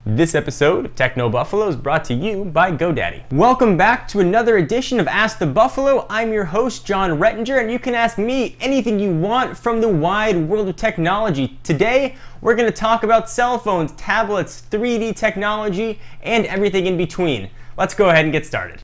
This episode of Techno Buffalo is brought to you by GoDaddy. Welcome back to another edition of Ask the Buffalo. I'm your host, John Rettinger, and you can ask me anything you want from the wide world of technology. Today, we're going to talk about cell phones, tablets, 3D technology, and everything in between. Let's go ahead and get started.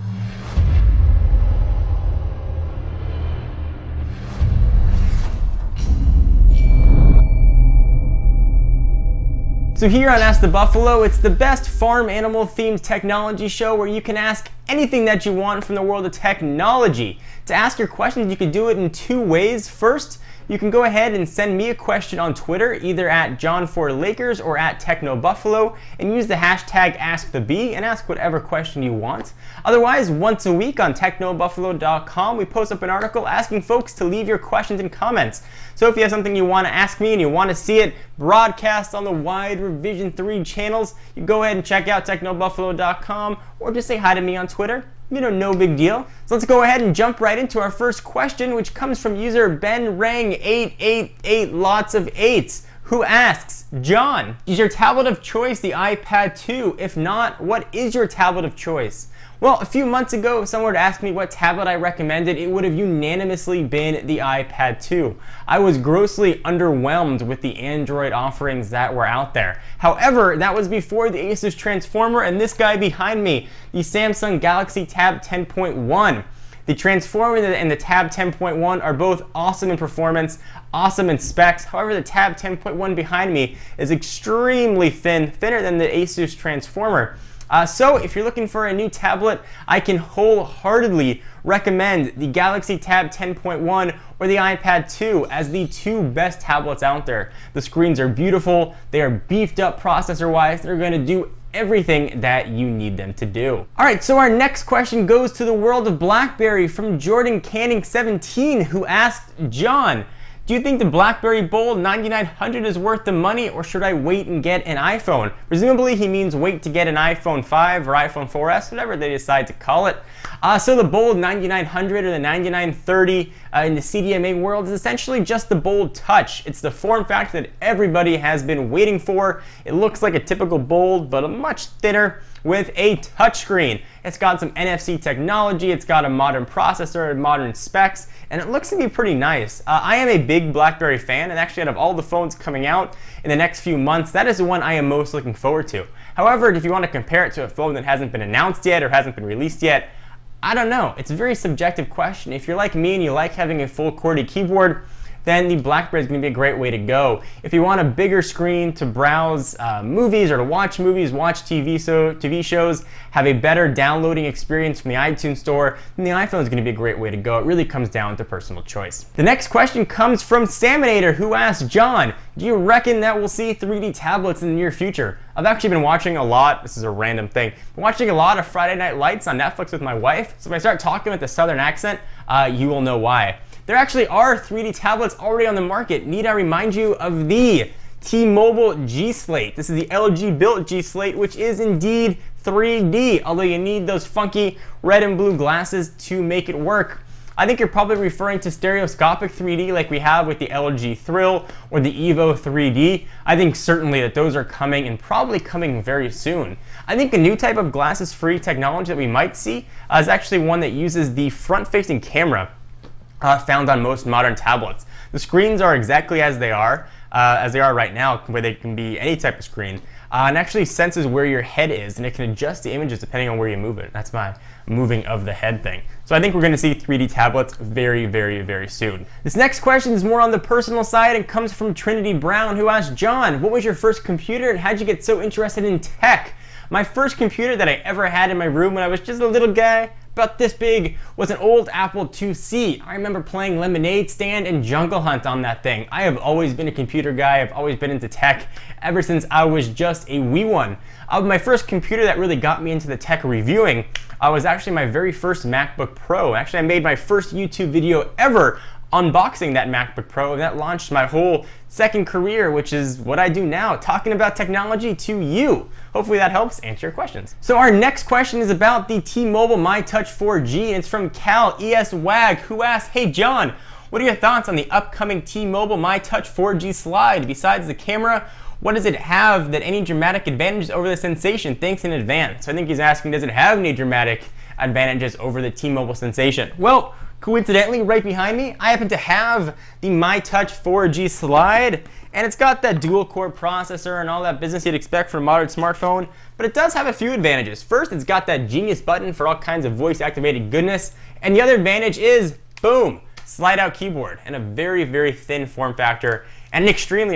So here on Ask the Buffalo, it's the best farm animal themed technology show where you can ask anything that you want from the world of technology. To ask your questions, you can do it in two ways. First, you can go ahead and send me a question on Twitter, either at John4Lakers or at TechnoBuffalo, and use the hashtag AskTheBee and ask whatever question you want. Otherwise, once a week on TechnoBuffalo.com, we post up an article asking folks to leave your questions and comments. So if you have something you want to ask me and you want to see it broadcast on the wide Revision 3 channels, you go ahead and check out TechnoBuffalo.com or just say hi to me on Twitter. You know, no big deal. So let's go ahead and jump right into our first question, which comes from user BenRang888 lots of eights, who asks, John, is your tablet of choice the iPad 2? If not, what is your tablet of choice? Well, a few months ago, if someone were to ask me what tablet I recommended, it would have unanimously been the iPad 2. I was grossly underwhelmed with the Android offerings that were out there. However, that was before the Asus Transformer and this guy behind me, the Samsung Galaxy Tab 10.1. The Transformer and the Tab 10.1 are both awesome in performance, awesome in specs. However, the Tab 10.1 behind me is extremely thin, thinner than the Asus Transformer. So if you're looking for a new tablet, I can wholeheartedly recommend the Galaxy Tab 10.1 or the iPad 2 as the two best tablets out there. The screens are beautiful, they are beefed up processor-wise, they're going to do everything that you need them to do. Alright, so our next question goes to the world of BlackBerry from Jordan Canning 17, who asked, John, do you think the BlackBerry Bold 9900 is worth the money, or should I wait and get an iPhone? Presumably he means wait to get an iPhone 5 or iPhone 4S, whatever they decide to call it. So the Bold 9900 or the 9930 in the CDMA world is essentially just the Bold Touch. It's the form factor that everybody has been waiting for. It looks like a typical Bold, but a much thinner with a touchscreen. It's got some NFC technology, it's got a modern processor, modern specs, and it looks to be pretty nice. I am a big BlackBerry fan, and actually out of all the phones coming out in the next few months, that is the one I am most looking forward to. However, if you want to compare it to a phone that hasn't been announced yet or hasn't been released yet, I don't know. It's a very subjective question. If you're like me and you like having a full QWERTY keyboard, then the BlackBerry is going to be a great way to go. If you want a bigger screen to browse movies or to watch movies, watch TV shows, have a better downloading experience from the iTunes Store, then the iPhone is going to be a great way to go. It really comes down to personal choice. The next question comes from Salmonator, who asked, John, do you reckon that we'll see 3D tablets in the near future? I've actually been watching a lot, this is a random thing, I'm watching a lot of Friday Night Lights on Netflix with my wife, so if I start talking with a southern accent, you will know why. There actually are 3D tablets already on the market. Need I remind you of the T-Mobile G Slate? This is the LG built G Slate, which is indeed 3D, although you need those funky red and blue glasses to make it work. I think you're probably referring to stereoscopic 3D like we have with the LG Thrill or the Evo 3D. I think certainly that those are coming and probably coming very soon. I think a new type of glasses-free technology that we might see is actually one that uses the front-facing camera found on most modern tablets. The screens are exactly as they are right now, where they can be any type of screen, and actually senses where your head is, and it can adjust the images depending on where you move it. That's my moving of the head thing. So I think we're going to see 3D tablets very, very, very soon. This next question is more on the personal side and comes from Trinity Brown, who asked, John, what was your first computer and how'd you get so interested in tech? My first computer that I ever had in my room when I was just a little guy, about this big, was an old Apple IIc. I remember playing Lemonade Stand and Jungle Hunt on that thing. I have always been a computer guy. I've always been into tech ever since I was just a wee one. My first computer that really got me into the tech reviewing was actually my very first MacBook Pro. Actually, I made my first YouTube video ever unboxing that MacBook Pro, and that launched my whole second career, which is what I do now, talking about technology to you. Hopefully that helps answer your questions. So our next question is about the T-Mobile MyTouch 4G, and it's from Cal ES Wag, who asked, hey John, What are your thoughts on the upcoming T-Mobile MyTouch 4G slide? Besides the camera, what does it have that any dramatic advantages over the Sensation? Thanks in advance. So I think he's asking, does it have any dramatic advantages over the T-Mobile Sensation? Well, coincidentally, right behind me, I happen to have the MyTouch 4G slide, and it's got that dual-core processor and all that business you'd expect from a modern smartphone, but it does have a few advantages. First, it's got that genius button for all kinds of voice-activated goodness, and the other advantage is, boom, slide-out keyboard, and a very, very thin form factor, and an extremely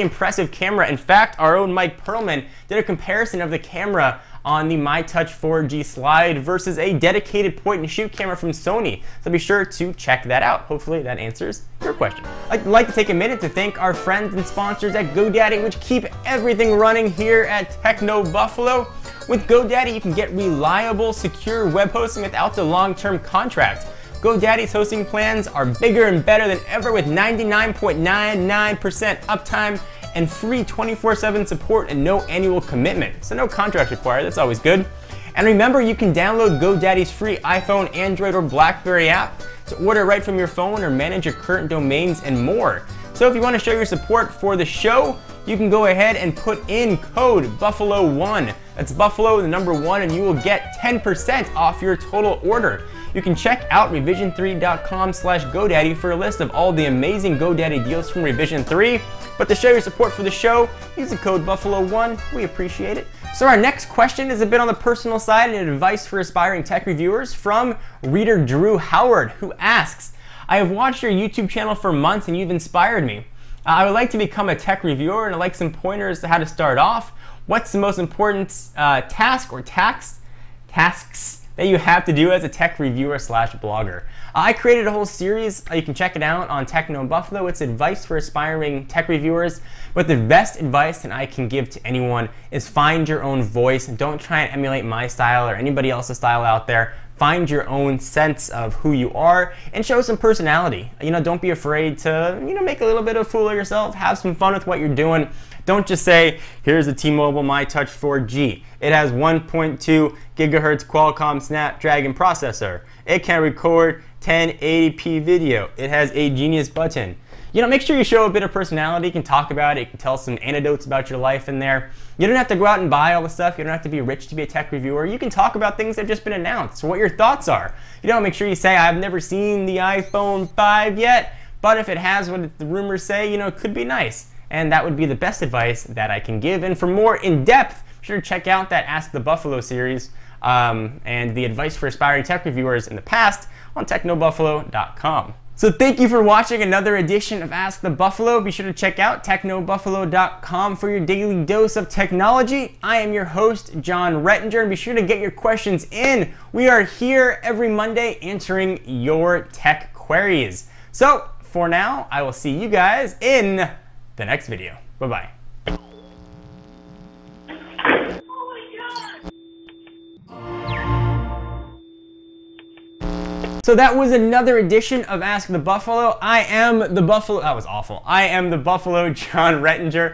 impressive camera. In fact, our own Mike Perlman did a comparison of the camera on the MyTouch 4G slide versus a dedicated point-and-shoot camera from Sony. So be sure to check that out. Hopefully that answers your question. I'd like to take a minute to thank our friends and sponsors at GoDaddy, which keep everything running here at Techno Buffalo. With GoDaddy, you can get reliable, secure web hosting without the long-term contract. GoDaddy's hosting plans are bigger and better than ever with 99.99% uptime and free 24/7 support and no annual commitment. So no contract required, that's always good. And remember, you can download GoDaddy's free iPhone, Android, or BlackBerry app to order right from your phone or manage your current domains and more. So if you want to show your support for the show, you can go ahead and put in code Buffalo1. That's Buffalo, the number 1, and you will get 10% off your total order. You can check out revision3.com/GoDaddy for a list of all the amazing GoDaddy deals from Revision 3. But to show your support for the show, use the code Buffalo1. We appreciate it. So our next question is a bit on the personal side and advice for aspiring tech reviewers from reader Drew Howard, who asks, I have watched your YouTube channel for months and you've inspired me. I would like to become a tech reviewer and I'd like some pointers to how to start off. What's the most important task or tasks that you have to do as a tech reviewer / blogger? I created a whole series. You can check it out on Techno Buffalo. It's advice for aspiring tech reviewers. But the best advice that I can give to anyone is find your own voice. Don't try and emulate my style or anybody else's style out there. Find your own sense of who you are and show some personality. Don't be afraid to make a little bit of a fool of yourself. Have some fun with what you're doing. Don't just say, here's a T-Mobile MyTouch 4G. It has 1.2 gigahertz Qualcomm Snapdragon processor. It can record 1080p video. It has a genius button. Make sure you show a bit of personality. You can talk about it. You can tell some anecdotes about your life in there. You don't have to go out and buy all the stuff. You don't have to be rich to be a tech reviewer. You can talk about things that have just been announced, what your thoughts are. Make sure you say, I've never seen the iPhone 5 yet, but if it has what the rumors say, it could be nice. And that would be the best advice that I can give. And for more in-depth, be sure to check out that Ask the Buffalo series and the advice for aspiring tech reviewers in the past on technobuffalo.com. So thank you for watching another edition of Ask the Buffalo. Be sure to check out technobuffalo.com for your daily dose of technology. I am your host, John Rettinger, and be sure to get your questions in. We are here every Monday answering your tech queries. So for now, I will see you guys in the next video. Bye-bye. So that was another edition of Ask the Buffalo. I am the Buffalo. That was awful. I am the Buffalo John Rettinger.